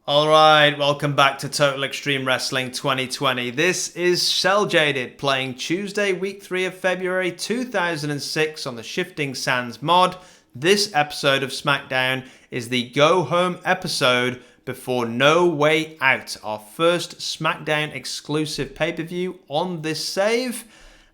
Alright, welcome back to Total Extreme Wrestling 2020. This is CelJaded playing Tuesday, week 3 of February 2006 on the Shifting Sands mod. This episode of SmackDown is the go-home episode before No Way Out, our first SmackDown exclusive pay-per-view on this save.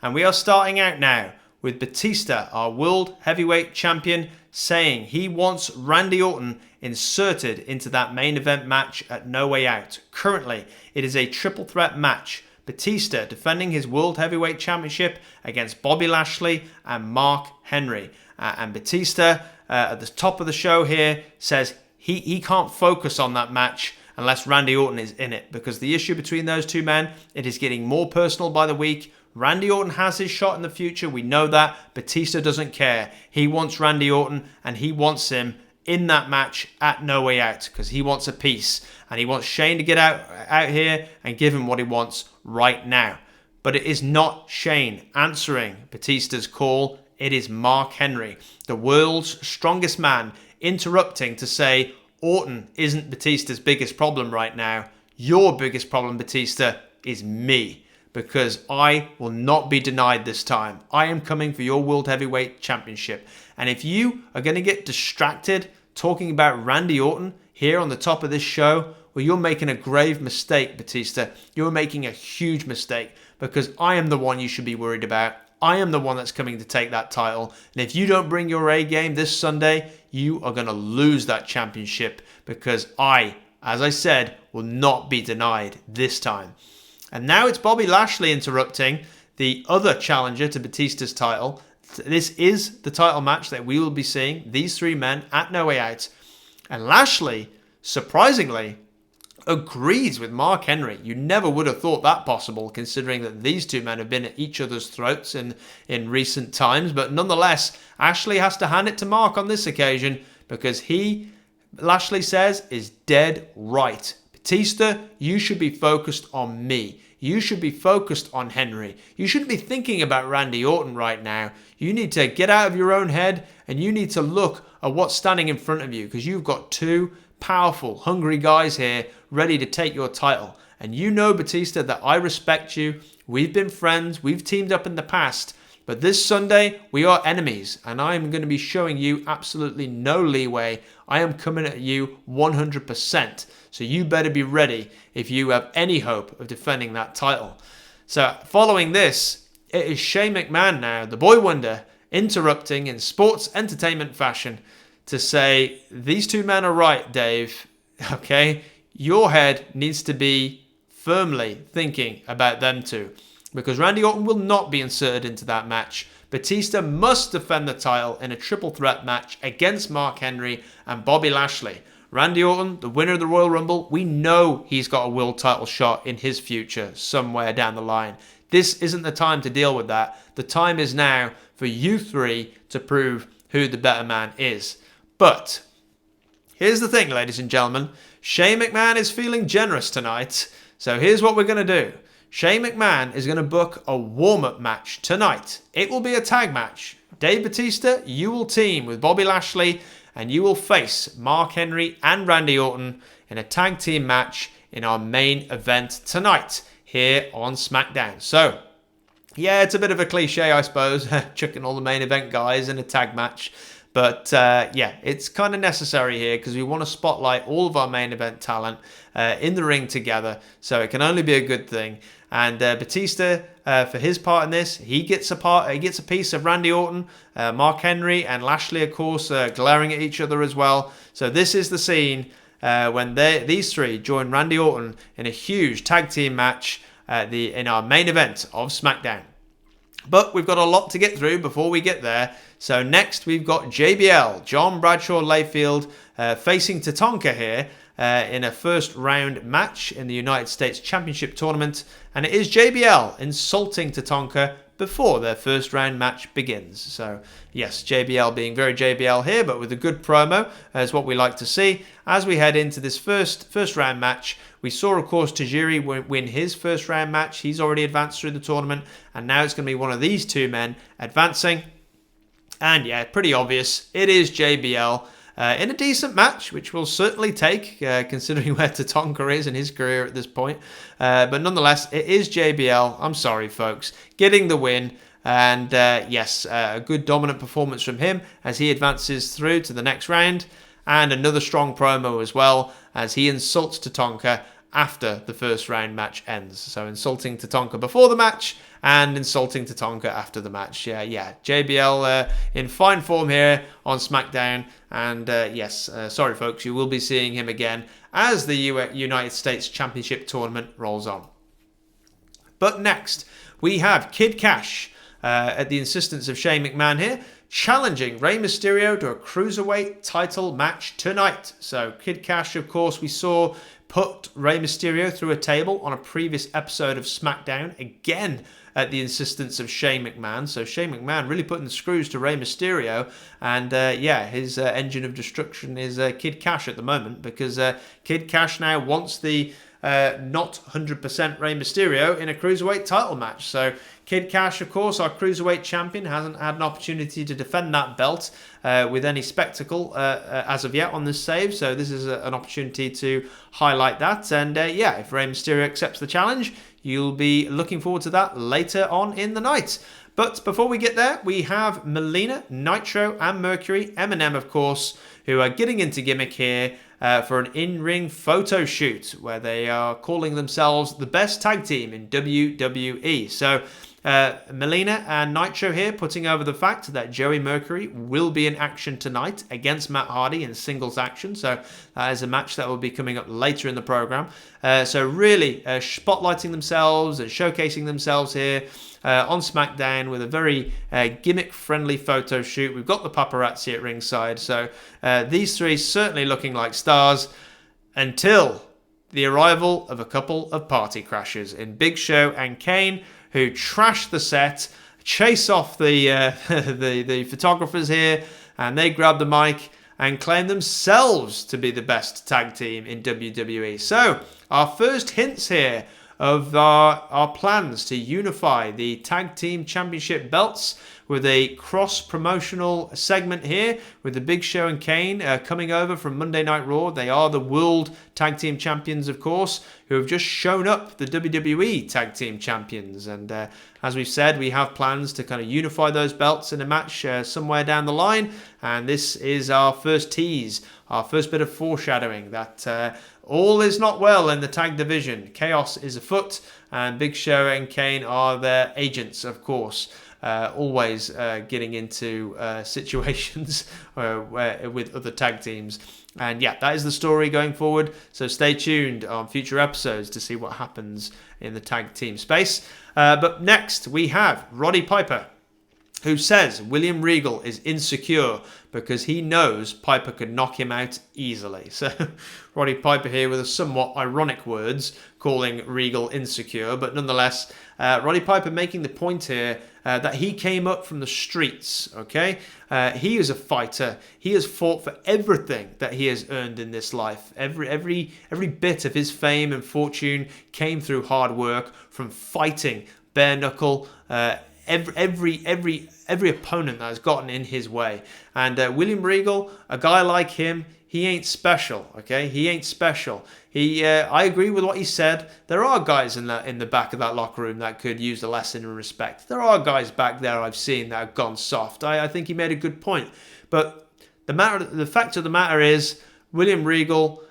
And we are starting out now with Batista, our World Heavyweight Champion, saying he wants Randy Orton inserted into that main event match at No Way Out. Currently, it is a triple threat match. Batista defending his World Heavyweight Championship against Bobby Lashley and Mark Henry. And Batista, at the top of the show here, says he can't focus on that match unless Randy Orton is in it, because the issue between those two men, it is getting more personal by the week. Randy Orton has his shot in the future. We know that. Batista doesn't care. He wants Randy Orton, and he wants him in that match at No Way Out because he wants a piece. And he wants Shane to get out here and give him what he wants right now. But it is not Shane answering Batista's call. It is Mark Henry, the world's strongest man, interrupting to say, Orton isn't Batista's biggest problem right now. Your biggest problem, Batista, is me. Because I will not be denied this time. I am coming for your World Heavyweight Championship. And if you are going to get distracted talking about Randy Orton here on the top of this show, well, you're making a grave mistake, Batista. You're making a huge mistake, because I am the one you should be worried about. I am the one that's coming to take that title. And if you don't bring your A game this Sunday, you are going to lose that championship, because I, as I said, will not be denied this time. And now it's Bobby Lashley interrupting, the other challenger to Batista's title. This is the title match that we will be seeing, these three men at No Way Out. And Lashley, surprisingly, agrees with Mark Henry. You never would have thought that possible, considering that these two men have been at each other's throats in recent times. But nonetheless, Lashley has to hand it to Mark on this occasion, because Lashley says, is dead right. Batista, you should be focused on me. You should be focused on Henry. You shouldn't be thinking about Randy Orton right now. You need to get out of your own head and you need to look at what's standing in front of you, because you've got two powerful, hungry guys here ready to take your title. And you know, Batista, that I respect you. We've been friends. We've teamed up in the past. But this Sunday, we are enemies, and I am going to be showing you absolutely no leeway. I am coming at you 100%. So you better be ready if you have any hope of defending that title. So following this, it is Shane McMahon now, the boy wonder, interrupting in sports entertainment fashion to say, these two men are right, Dave. Okay? Your head needs to be firmly thinking about them two, because Randy Orton will not be inserted into that match. Batista must defend the title in a triple threat match against Mark Henry and Bobby Lashley. Randy Orton, the winner of the Royal Rumble, we know he's got a world title shot in his future somewhere down the line. This isn't the time to deal with that. The time is now for you three to prove who the better man is. But here's the thing, ladies and gentlemen. Shane McMahon is feeling generous tonight. So here's what we're going to do. Shane McMahon is going to book a warm-up match tonight. It will be a tag match. Dave Batista, you will team with Bobby Lashley, and you will face Mark Henry and Randy Orton in a tag team match in our main event tonight here on SmackDown. So, yeah, it's a bit of a cliche, I suppose, chucking all the main event guys in a tag match. But, yeah, it's kind of necessary here because we want to spotlight all of our main event talent in the ring together. So it can only be a good thing. And Batista, for his part in this, he gets a piece of Randy Orton, Mark Henry, and Lashley, of course, glaring at each other as well. So this is the scene when these three join Randy Orton in a huge tag team match in our main event of SmackDown. But we've got a lot to get through before we get there. So next we've got JBL, John Bradshaw Layfield, facing Tatanka here in a first round match in the United States Championship Tournament. And it is JBL insulting Tatanka before their first round match begins. So yes, JBL being very JBL here, but with a good promo is what we like to see. As we head into this first round match, we saw, of course, Tajiri win his first round match. He's already advanced through the tournament, and now it's going to be one of these two men advancing. And yeah, pretty obvious. It is JBL. in a decent match, which we'll certainly take, considering where Tatanka is in his career at this point. But nonetheless, it is JBL. I'm sorry, folks. Getting the win. And yes, a good dominant performance from him as he advances through to the next round. And another strong promo as well as he insults Tatanka after the first round match ends. So insulting Tatanka before the match and insulting Tatanka after the match. Yeah. JBL in fine form here on SmackDown. And yes, sorry folks, you will be seeing him again as the United States Championship Tournament rolls on. But next, we have Kid Kash, at the insistence of Shane McMahon here, challenging Rey Mysterio to a Cruiserweight title match tonight. So Kid Kash, of course, we saw put Rey Mysterio through a table on a previous episode of SmackDown, again at the insistence of Shane McMahon. So Shane McMahon really putting the screws to Rey Mysterio. And yeah, his engine of destruction is Kid Kash at the moment, because Kid Kash now wants the not 100% Rey Mysterio in a Cruiserweight title match. So Kid Kash, of course, our Cruiserweight champion, hasn't had an opportunity to defend that belt with any spectacle as of yet on this save. So this is an opportunity to highlight that. And yeah, if Rey Mysterio accepts the challenge, you'll be looking forward to that later on in the night. But before we get there, we have Melina, Nitro, and Mercury, Eminem, of course, who are getting into gimmick here for an in-ring photo shoot where they are calling themselves the best tag team in WWE. So Melina and Nitro here putting over the fact that Joey Mercury will be in action tonight against Matt Hardy in singles action. So that is a match that will be coming up later in the program. So really spotlighting themselves and showcasing themselves here on SmackDown with a very gimmick-friendly photo shoot. We've got the paparazzi at ringside. So these three certainly looking like stars until the arrival of a couple of party crashers in Big Show and Kane, who trash the set, chase off the the photographers here, and they grab the mic and claim themselves to be the best tag team in WWE. So our first hints here of our plans to unify the tag team championship belts with a cross-promotional segment here with the Big Show and Kane coming over from Monday Night Raw. They are the World Tag Team Champions, of course, who have just shown up the WWE Tag Team Champions. And as we've said, we have plans to kind of unify those belts in a match somewhere down the line. And this is our first tease, our first bit of foreshadowing that all is not well in the tag division. Chaos is afoot, and Big Show and Kane are their agents, of course. Always getting into situations with other tag teams. And yeah, that is the story going forward. So stay tuned on future episodes to see what happens in the tag team space. But next we have Roddy Piper, who says William Regal is insecure because he knows Piper could knock him out easily. So Roddy Piper here with a somewhat ironic words calling Regal insecure, but nonetheless, Roddy Piper making the point here that he came up from the streets, okay? He is a fighter. He has fought for everything that he has earned in this life. Every bit of his fame and fortune came through hard work, from fighting, bare knuckle, every opponent that has gotten in his way. And William Regal, a guy like him, he ain't special, okay? He ain't special. I agree with what he said. There are guys in the back of that locker room that could use a lesson in respect. There are guys back there I've seen that have gone soft. I think he made a good point. But the fact of the matter is, William Regal,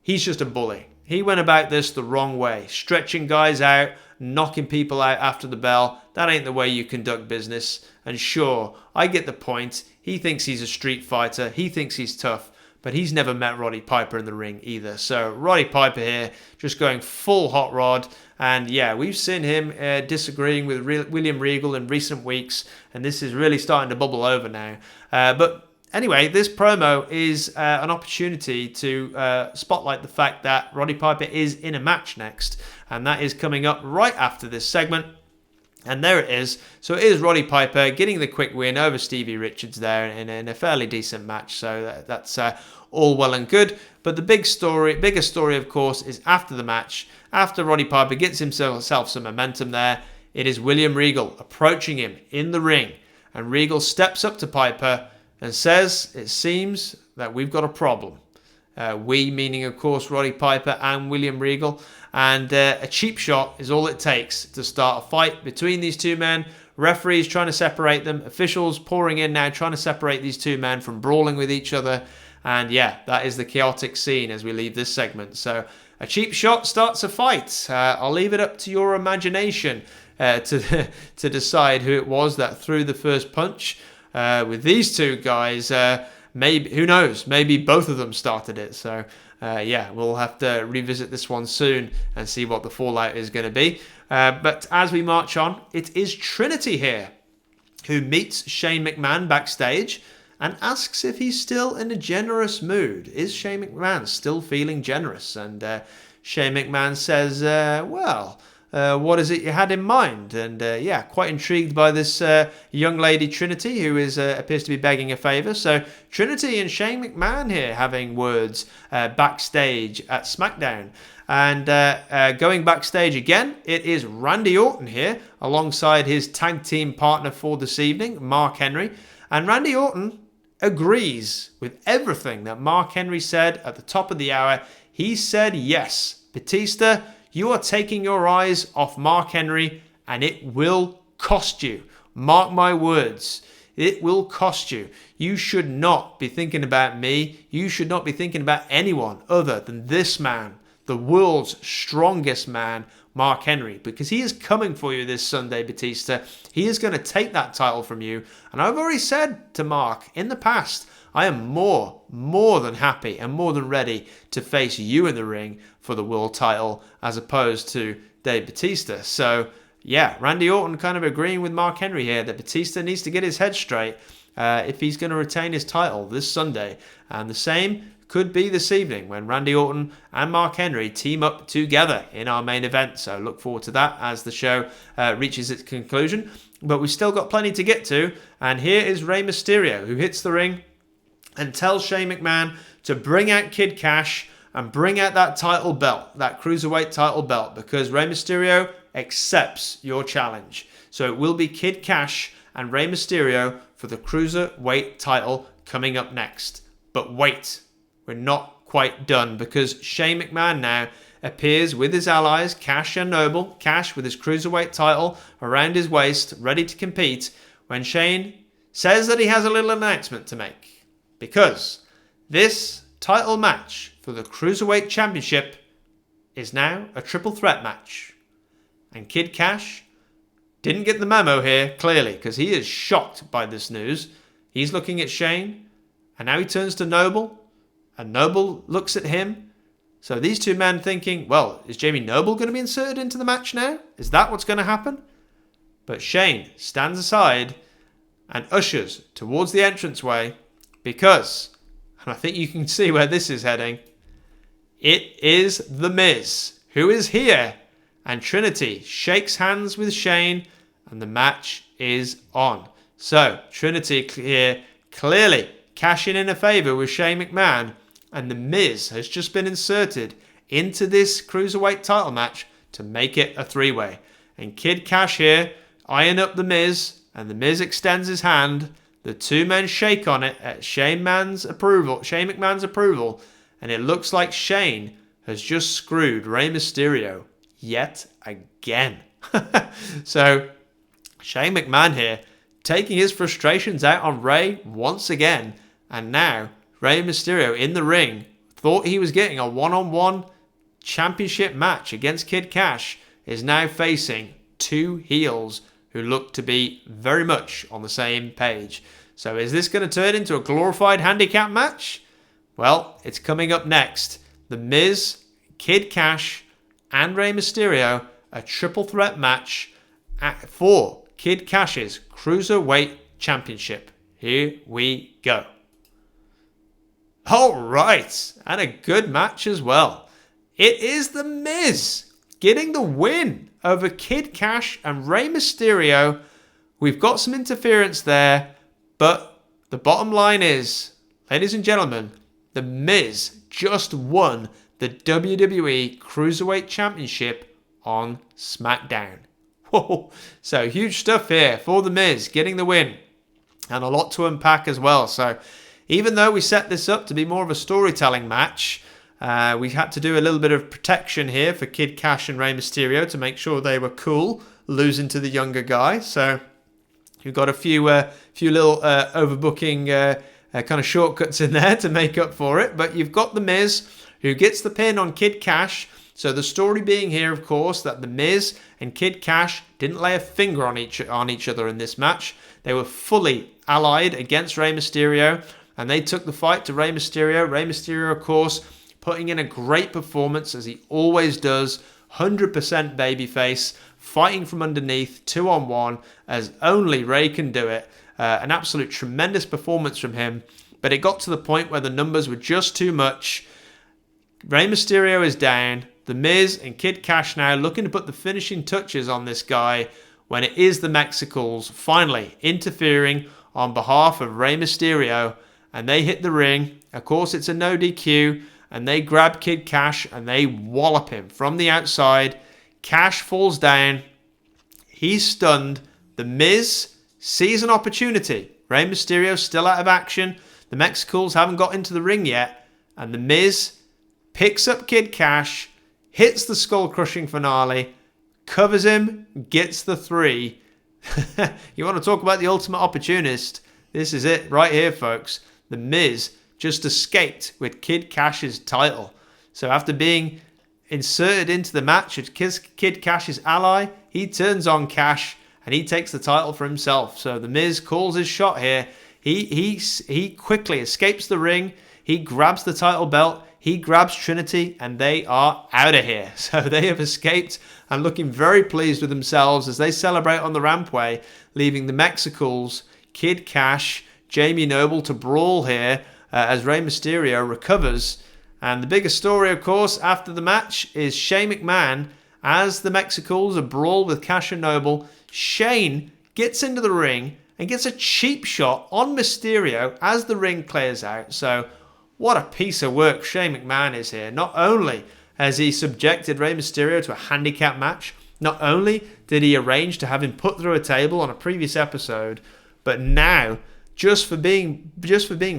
he's just a bully. He went about this the wrong way, stretching guys out, knocking people out after the bell. That ain't the way you conduct business. And sure, I get the point. He thinks he's a street fighter. He thinks he's tough. But he's never met Roddy Piper in the ring either. So Roddy Piper here just going full hot rod. And yeah, we've seen him disagreeing with William Regal in recent weeks. And this is really starting to bubble over now. But anyway, this promo is an opportunity to spotlight the fact that Roddy Piper is in a match next. And that is coming up right after this segment. And there it is. So it is Roddy Piper getting the quick win over Stevie Richards there in a fairly decent match. So that's all well and good. But the bigger story, of course, is after the match. After Roddy Piper gets himself some momentum there, it is William Regal approaching him in the ring. And Regal steps up to Piper and says, it seems that we've got a problem. We, meaning, of course, Roddy Piper and William Regal. And a cheap shot is all it takes to start a fight between these two men. Referees trying to separate them. Officials pouring in now, trying to separate these two men from brawling with each other. And yeah, that is the chaotic scene as we leave this segment. So a cheap shot starts a fight. I'll leave it up to your imagination to decide who it was that threw the first punch. With these two guys, maybe, who knows, maybe both of them started it. So yeah, we'll have to revisit this one soon and see what the fallout is going to be. But as we march on, it is Trinity here who meets Shane McMahon backstage and asks if he's still in a generous mood. Is Shane McMahon still feeling generous? And Shane McMahon says, what is it you had in mind? And yeah, quite intrigued by this young lady Trinity, who appears to be begging a favour. So Trinity and Shane McMahon here having words backstage at SmackDown. And going backstage again, it is Randy Orton here alongside his tag team partner for this evening, Mark Henry. And Randy Orton agrees with everything that Mark Henry said at the top of the hour. He said, yes, Batista, you are taking your eyes off Mark Henry and it will cost you. Mark my words. It will cost you. You should not be thinking about me. You should not be thinking about anyone other than this man, the world's strongest man, Mark Henry, because he is coming for you this Sunday, Batista. He is going to take that title from you. And I've already said to Mark in the past, I am more than happy and more than ready to face you in the ring for the world title as opposed to Dave Batista. So, yeah, Randy Orton kind of agreeing with Mark Henry here that Batista needs to get his head straight if he's going to retain his title this Sunday. And the same could be this evening when Randy Orton and Mark Henry team up together in our main event. So look forward to that as the show reaches its conclusion. But we've still got plenty to get to. And here is Rey Mysterio, who hits the ring and tells Shane McMahon to bring out Kid Kash and bring out that title belt, that Cruiserweight title belt, because Rey Mysterio accepts your challenge. So it will be Kid Kash and Rey Mysterio for the Cruiserweight title coming up next. But wait, we're not quite done, because Shane McMahon now appears with his allies, Kash and Noble, Kash with his Cruiserweight title around his waist, ready to compete, when Shane says that he has a little announcement to make. Because this title match for the Cruiserweight Championship is now a triple threat match. And Kid Kash didn't get the memo here, clearly, because he is shocked by this news. He's looking at Shane, and now he turns to Noble, and Noble looks at him. So these two men thinking, well, is Jamie Noble going to be inserted into the match now? Is that what's going to happen? But Shane stands aside and ushers towards the entranceway because, and I think you can see where this is heading, it is The Miz, who is here, and Trinity shakes hands with Shane, and the match is on. So Trinity here clearly cashing in a favour with Shane McMahon, and The Miz has just been inserted into this Cruiserweight title match to make it a three-way. And Kid Kash here eyeing up The Miz, and The Miz extends his hand. The two men shake on it at Shane McMahon's approval, and it looks like Shane has just screwed Rey Mysterio yet again. So Shane McMahon here taking his frustrations out on Rey once again, and now Rey Mysterio in the ring thought he was getting a one-on-one championship match against Kid Kash, is now facing two heels who look to be very much on the same page. So is this going to turn into a glorified handicap match? Well, it's coming up next. The Miz, Kid Kash, and Rey Mysterio, a triple threat match for Kid Kash's Cruiserweight Championship. Here we go. All right, and a good match as well. It is The Miz getting the win over Kid Kash and Rey Mysterio. We've got some interference there, but the bottom line is, ladies and gentlemen, The Miz just won the WWE Cruiserweight Championship on SmackDown. Whoa. So huge stuff here for The Miz getting the win, and a lot to unpack as well. So even though we set this up to be more of a storytelling match, we had to do a little bit of protection here for Kid Kash and Rey Mysterio to make sure they were cool, losing to the younger guy. So you've got a few little overbooking kind of shortcuts in there to make up for it. But you've got The Miz, who gets the pin on Kid Kash. So the story being here, of course, that The Miz and Kid Kash didn't lay a finger on each other in this match. They were fully allied against Rey Mysterio, and they took the fight to Rey Mysterio. Rey Mysterio, of course, putting in a great performance, as he always does. 100% babyface, fighting from underneath, 2-on-1, as only Rey can do it. An absolute tremendous performance from him. But it got to the point where the numbers were just too much. Rey Mysterio is down. The Miz and Kid Kash now looking to put the finishing touches on this guy, when it is the Mexicals finally interfering on behalf of Rey Mysterio, and they hit the ring. Of course, it's a no DQ, and they grab Kid Kash and they wallop him from the outside. Kash falls down. He's stunned. The Miz sees an opportunity. Rey Mysterio still out of action. The Mexicals haven't got into the ring yet, and the Miz picks up Kid Kash, hits the skull-crushing finale, covers him, gets the 3. You want to talk about the ultimate opportunist? This is it right here, folks. The Miz just escaped with Kid Kash's title. So after being inserted into the match as Kid Kash's ally, he turns on Kash and he takes the title for himself. So the Miz calls his shot here. He quickly escapes the ring. He grabs the title belt. He grabs Trinity, and they are out of here. So they have escaped and looking very pleased with themselves as they celebrate on the rampway, leaving the Mexicals, Kid Kash, Jamie Noble to brawl here as Rey Mysterio recovers. And the biggest story, of course, after the match is Shane McMahon. As the Mexicals are brawl with Kash and Noble, Shane gets into the ring and gets a cheap shot on Mysterio as the ring clears out. So what a piece of work Shane McMahon is here. Not only has he subjected Rey Mysterio to a handicap match, not only did he arrange to have him put through a table on a previous episode, but now, just for being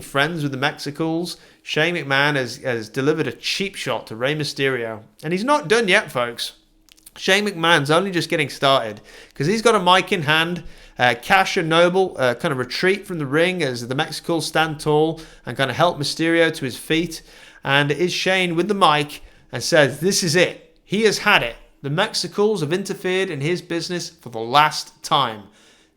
friends with the Mexicals, Shane McMahon has delivered a cheap shot to Rey Mysterio. And he's not done yet, folks. Shane McMahon's only just getting started, because he's got a mic in hand. Kash and Noble kind of retreat from the ring as the Mexicals stand tall and kind of help Mysterio to his feet. And it is Shane with the mic and says, this is it. He has had it. The Mexicals have interfered in his business for the last time.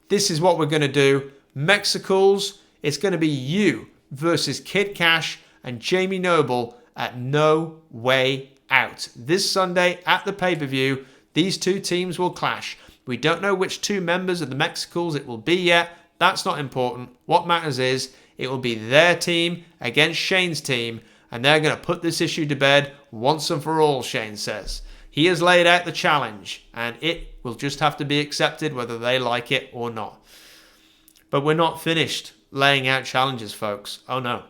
This is what we're going to do. Mexicals, it's going to be you versus Kid Kash and Jamie Noble at No Way Out. This Sunday at the pay-per-view, these two teams will clash. We don't know which two members of the Mexicals it will be yet. That's not important. What matters is it will be their team against Shane's team, and they're going to put this issue to bed once and for all, Shane says. He has laid out the challenge, and it will just have to be accepted whether they like it or not. But we're not finished laying out challenges, folks. Oh no.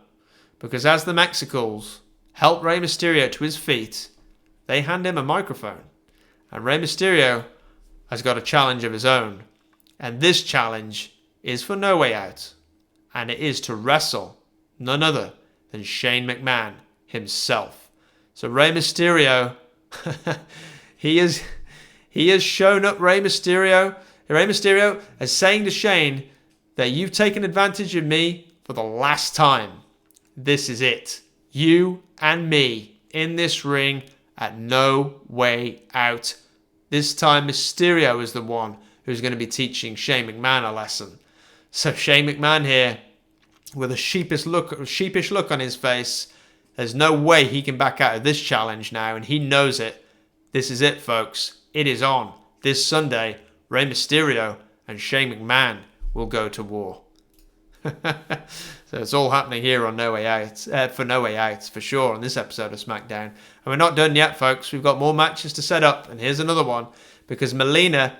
Because as the Mexicals help Rey Mysterio to his feet, they hand him a microphone. And Rey Mysterio has got a challenge of his own. And this challenge is for No Way Out. And it is to wrestle none other than Shane McMahon himself. So Rey Mysterio, he has shown up Rey Mysterio. Rey Mysterio is saying to Shane that you've taken advantage of me for the last time. This is it. You and me in this ring at No Way Out. This time Mysterio is the one who's going to be teaching Shane McMahon a lesson. So Shane McMahon here, with a sheepish look on his face, there's no way he can back out of this challenge now, and he knows it. This is it, folks. It is on. This Sunday, Rey Mysterio and Shane McMahon will go to war. So it's all happening here on No Way Out, for No Way Out, for sure, on this episode of SmackDown. And we're not done yet, folks. We've got more matches to set up, and here's another one, because Melina,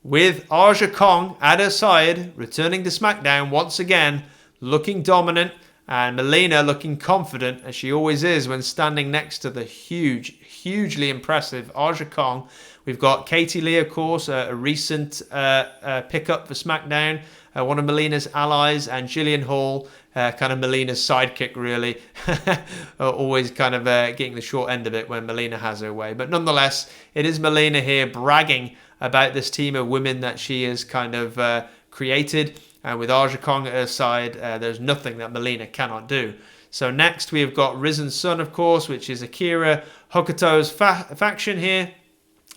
with Aja Kong at her side, returning to SmackDown once again, looking dominant, and Melina looking confident, as she always is when standing next to the hugely impressive Aja Kong. We've got Katie Lee, of course, a recent pickup for SmackDown, one of Melina's allies, and Jillian Hall, kind of Melina's sidekick, really. Always kind of getting the short end of it when Melina has her way. But nonetheless, it is Melina here bragging about this team of women that she has kind of created. And with Aja Kong at her side, there's nothing that Melina cannot do. So next we have got Risen Sun, of course, which is Akira Hokuto's faction here,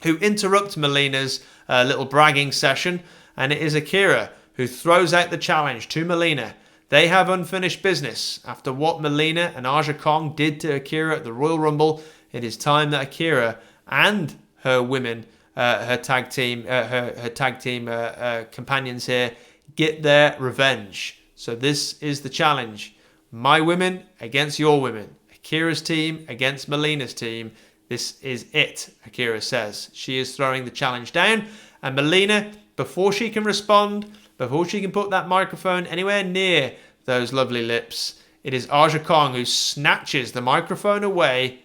who interrupt Melina's little bragging session. And it is Akira who throws out the challenge to Melina. They have unfinished business. After what Melina and Aja Kong did to Akira at the Royal Rumble, it is time that Akira and her women, her tag team companions here, get their revenge. So this is the challenge. My women against your women. Akira's team against Melina's team. This is it, Akira says. She is throwing the challenge down. And Melina, before she can respond, before she can put that microphone anywhere near those lovely lips, it is Aja Kong who snatches the microphone away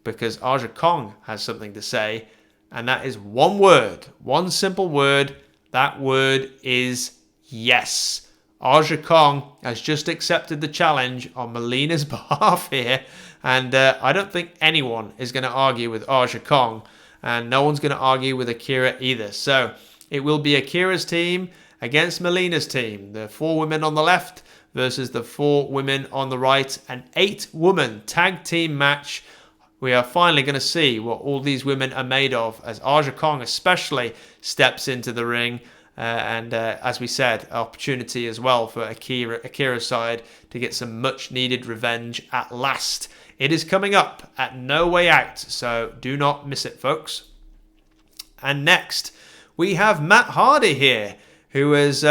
because Aja Kong has something to say. And that is one word, one simple word. That word is yes. Aja Kong has just accepted the challenge on Melina's behalf here. And I don't think anyone is going to argue with Aja Kong. And no one's going to argue with Akira either. So it will be Akira's team against Melina's team. The 4 women on the left versus the 4 women on the right. An 8-woman tag team match. We are finally going to see what all these women are made of as Aja Kong especially steps into the ring. And as we said, opportunity as well for Akira's side to get some much needed revenge at last. It is coming up at No Way Out, so do not miss it, folks. And next, we have Matt Hardy here, who is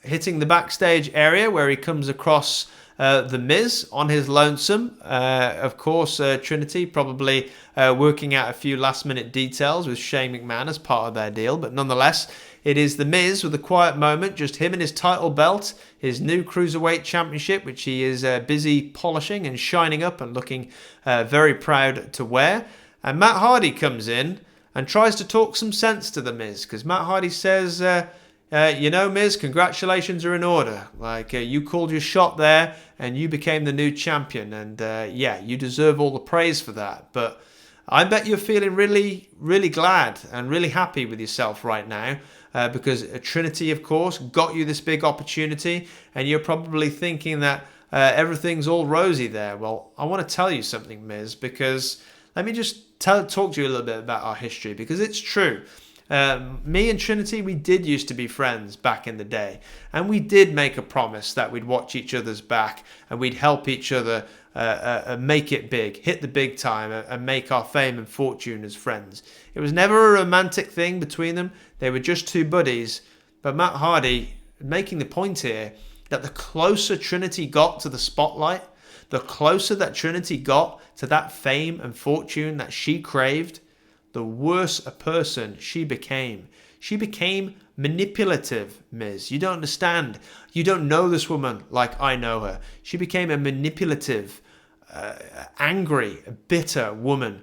hitting the backstage area where he comes across The Miz on his lonesome. Of course, Trinity probably working out a few last-minute details with Shane McMahon as part of their deal, but nonetheless, it is The Miz with a quiet moment, just him and his title belt, his new Cruiserweight Championship, which he is busy polishing and shining up and looking very proud to wear. And Matt Hardy comes in and tries to talk some sense to The Miz, because Matt Hardy says, you know, Miz, congratulations are in order. Like, you called your shot there and you became the new champion. And yeah, you deserve all the praise for that. But I bet you're feeling really, really glad and really happy with yourself right now. Because Trinity, of course, got you this big opportunity, and you're probably thinking that everything's all rosy there. Well, I want to tell you something, Miz, because let me just talk to you a little bit about our history, because it's true. Me and Trinity, we did used to be friends back in the day, and we did make a promise that we'd watch each other's back and we'd help each other make it big, hit the big time, and make our fame and fortune as friends. It was never a romantic thing between them. They were just two buddies. But Matt Hardy making the point here that the closer Trinity got to the spotlight, the closer that Trinity got to that fame and fortune that she craved, the worse a person she became. She became manipulative, Miz. You don't understand. You don't know this woman like I know her. She became a manipulative, angry, bitter woman.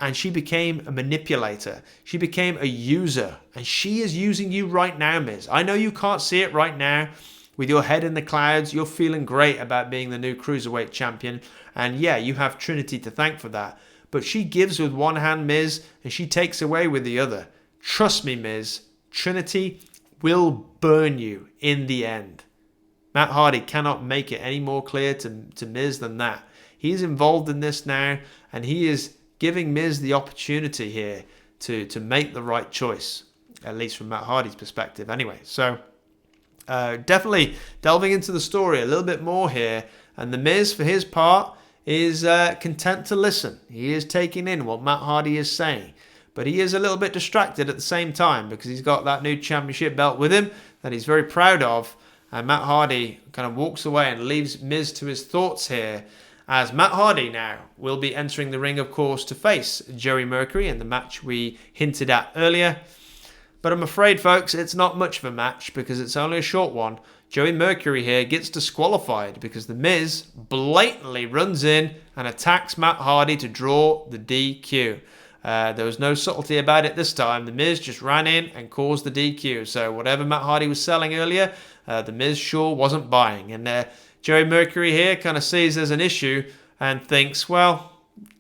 And she became a manipulator. She became a user. And she is using you right now, Miz. I know you can't see it right now. With your head in the clouds, you're feeling great about being the new Cruiserweight champion. And yeah, you have Trinity to thank for that. But she gives with one hand, Miz, and she takes away with the other. Trust me, Miz, Trinity will burn you in the end. Matt Hardy cannot make it any more clear to Miz than that. He's involved in this now, and he is giving Miz the opportunity here to make the right choice, at least from Matt Hardy's perspective anyway. So definitely delving into the story a little bit more here, and the Miz, for his part, is content to listen. He is taking in what Matt Hardy is saying. But he is a little bit distracted at the same time because he's got that new championship belt with him that he's very proud of. And Matt Hardy kind of walks away and leaves Miz to his thoughts here, as Matt Hardy now will be entering the ring, of course, to face Joey Mercury in the match we hinted at earlier. But I'm afraid, folks, it's not much of a match because it's only a short one. Joey Mercury here gets disqualified because The Miz blatantly runs in and attacks Matt Hardy to draw the DQ. There was no subtlety about it this time. The Miz just ran in and caused the DQ. So whatever Matt Hardy was selling earlier, The Miz sure wasn't buying. And Joey Mercury here kind of sees there's an issue and thinks, well,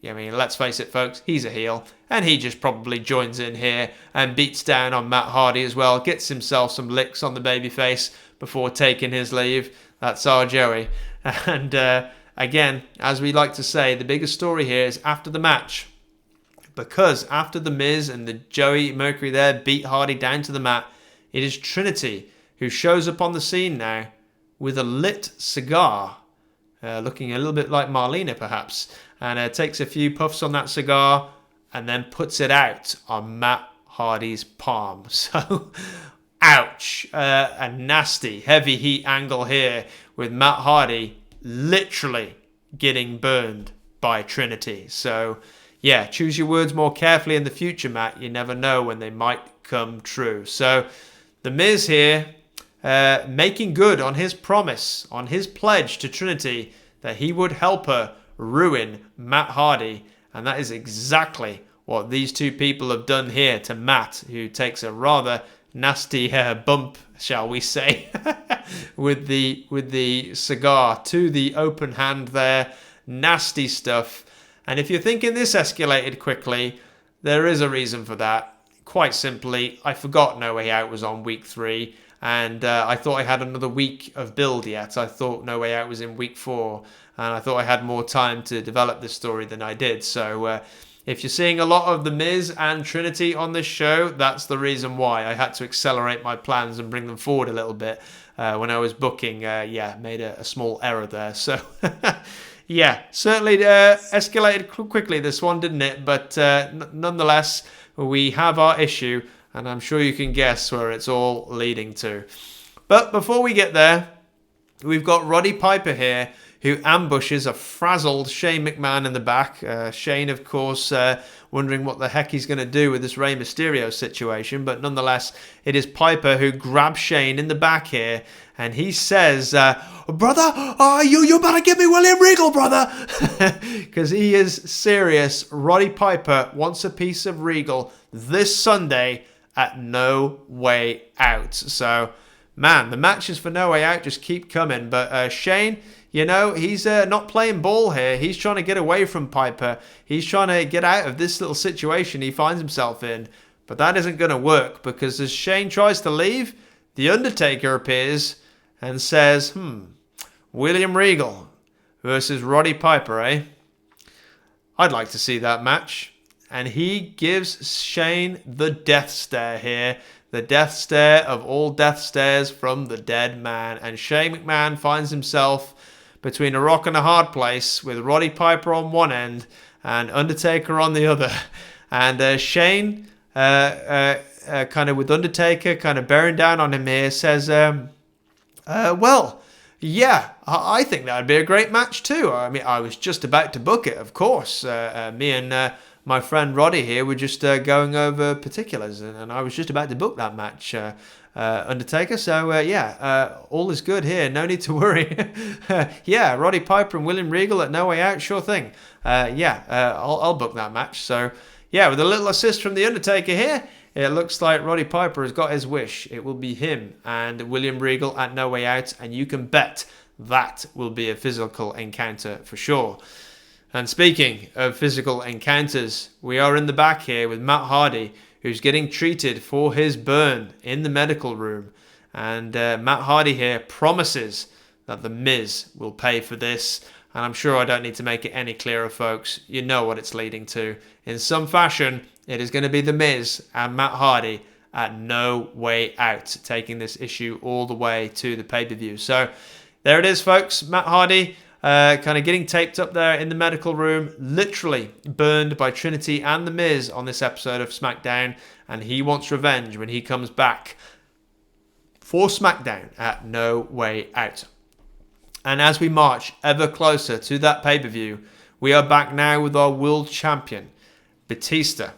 I mean, let's face it, folks, he's a heel. And he just probably joins in here and beats down on Matt Hardy as well. Gets himself some licks on the babyface before taking his leave. That's our Joey. And again, as we like to say, the biggest story here is after the match. Because after The Miz and the Joey Mercury there beat Hardy down to the mat, it is Trinity who shows up on the scene now with a lit cigar. Looking a little bit like Marlena, perhaps. And takes a few puffs on that cigar and then puts it out on Matt Hardy's palm. So, ouch. A nasty, heavy heat angle here with Matt Hardy literally getting burned by Trinity. So, yeah, choose your words more carefully in the future, Matt. You never know when they might come true. So, The Miz here making good on his promise, on his pledge to Trinity that he would help her ruin Matt Hardy. And that is exactly what these two people have done here to Matt, who takes a rather nasty bump, shall we say, with the cigar to the open hand there. Nasty stuff. And if you're thinking this escalated quickly, there is a reason for that. Quite simply, I forgot No Way Out was on week 3. And I thought I had another week of build yet. I thought No Way Out was in week 4. And I thought I had more time to develop this story than I did. So if you're seeing a lot of The Miz and Trinity on this show, that's the reason why. I had to accelerate my plans and bring them forward a little bit when I was booking. Made a small error there. So, yeah, certainly escalated quickly, this one, didn't it? But nonetheless, we have our issue. And I'm sure you can guess where it's all leading to. But before we get there, we've got Roddy Piper here, who ambushes a frazzled Shane McMahon in the back. Shane, of course, wondering what the heck he's going to do with this Rey Mysterio situation. But nonetheless, it is Piper who grabs Shane in the back here. And he says, brother, you better give me William Regal, brother. Because he is serious. Roddy Piper wants a piece of Regal this Sunday at No Way Out. So, man, the matches for No Way Out just keep coming. But Shane, you know, he's not playing ball here. He's trying to get away from Piper. He's trying to get out of this little situation he finds himself in. But that isn't going to work, because as Shane tries to leave, The Undertaker appears and says, William Regal versus Roddy Piper, eh? I'd like to see that match. And he gives Shane the death stare here. The death stare of all death stares from the dead man. And Shane McMahon finds himself between a rock and a hard place with Roddy Piper on one end and Undertaker on the other. And Shane, kind of with Undertaker kind of bearing down on him here, says, well, yeah, I think that would be a great match too. I mean, I was just about to book it, of course. Me and my friend Roddy here were just going over particulars, and I was just about to book that match, Undertaker. So, all is good here. No need to worry. Yeah, Roddy Piper and William Regal at No Way Out, sure thing. I'll book that match. So, yeah, with a little assist from The Undertaker here, it looks like Roddy Piper has got his wish. It will be him and William Regal at No Way Out, and you can bet that will be a physical encounter for sure. And speaking of physical encounters, we are in the back here with Matt Hardy, who's getting treated for his burn in the medical room. And Matt Hardy here promises that The Miz will pay for this. And I'm sure I don't need to make it any clearer, folks. You know what it's leading to. In some fashion, it is going to be The Miz and Matt Hardy at No Way Out, taking this issue all the way to the pay-per-view. So there it is, folks. Matt Hardy kind of getting taped up there in the medical room, literally burned by Trinity and The Miz on this episode of SmackDown, and he wants revenge when he comes back for SmackDown at No Way Out. And as we march ever closer to that pay-per-view, we are back now with our world champion, Batista,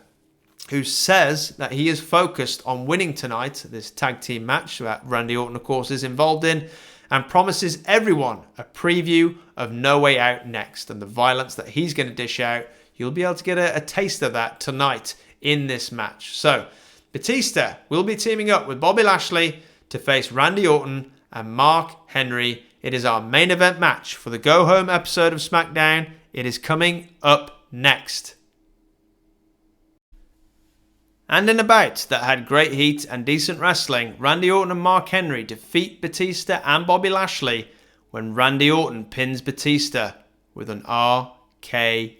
who says that he is focused on winning tonight, this tag team match that Randy Orton, of course, is involved in, and promises everyone a preview of No Way Out next. And the violence that he's going to dish out, you'll be able to get a taste of that tonight in this match. So, Batista will be teaming up with Bobby Lashley to face Randy Orton and Mark Henry It is our main event match for the go-home episode of SmackDown. It is coming up next. And in a bout that had great heat and decent wrestling, Randy Orton and Mark Henry defeat Batista and Bobby Lashley when Randy Orton pins Batista with an RKO.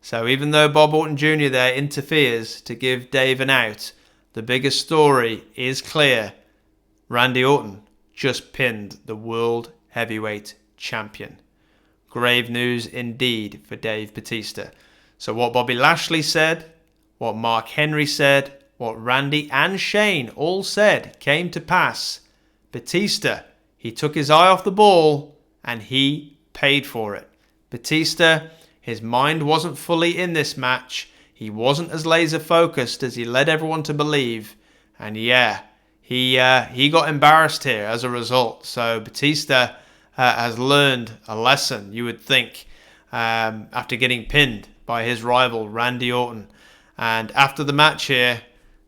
So even though Bob Orton Jr. there interferes to give Dave an out, the bigger story is clear. Randy Orton just pinned the World Heavyweight Champion. Grave news indeed for Dave Batista. So what Bobby Lashley said, what Mark Henry said, what Randy and Shane all said came to pass. Batista, he took his eye off the ball and he paid for it. Batista, his mind wasn't fully in this match. He wasn't as laser focused as he led everyone to believe. And yeah, he got embarrassed here as a result. So Batista has learned a lesson, you would think, after getting pinned by his rival Randy Orton. And after the match here,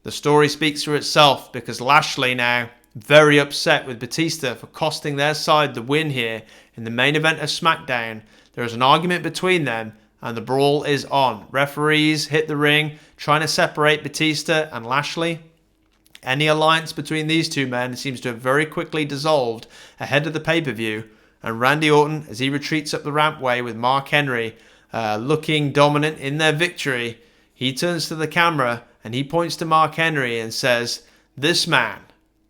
the story speaks for itself, because Lashley now very upset with Batista for costing their side the win here in the main event of SmackDown. There is an argument between them and the brawl is on. Referees hit the ring trying to separate Batista and Lashley. Any alliance between these two men seems to have very quickly dissolved ahead of the pay-per-view, and Randy Orton, as he retreats up the rampway with Mark Henry looking dominant in their victory, he turns to the camera and he points to Mark Henry and says, "This man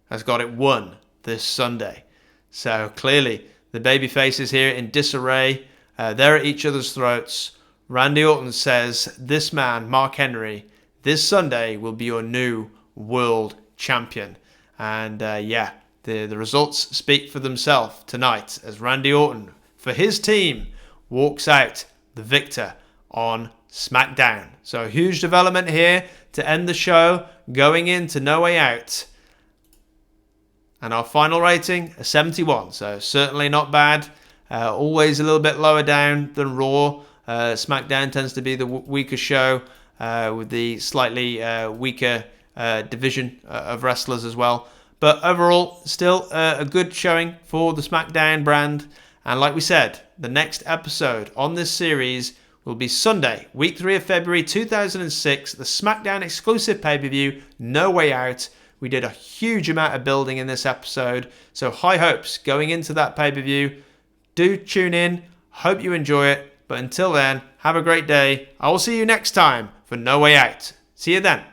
has got it won this Sunday." So clearly the babyface is here in disarray. They're at each other's throats. Randy Orton says, "This man, Mark Henry, this Sunday will be your new world champion." And the results speak for themselves tonight as Randy Orton, for his team, walks out the victor on SmackDown. So a huge development here to end the show, going into No Way Out. And our final rating, a 71. So certainly not bad. Always a little bit lower down than Raw. SmackDown tends to be the weaker show with the slightly weaker division of wrestlers as well. But overall, still a good showing for the SmackDown brand. And like we said, the next episode on this series will be Sunday, week 3 of February 2006, the SmackDown exclusive pay-per-view, No Way Out. We did a huge amount of building in this episode, so high hopes going into that pay-per-view. Do tune in. Hope you enjoy it. But until then, have a great day. I will see you next time for No Way Out. See you then.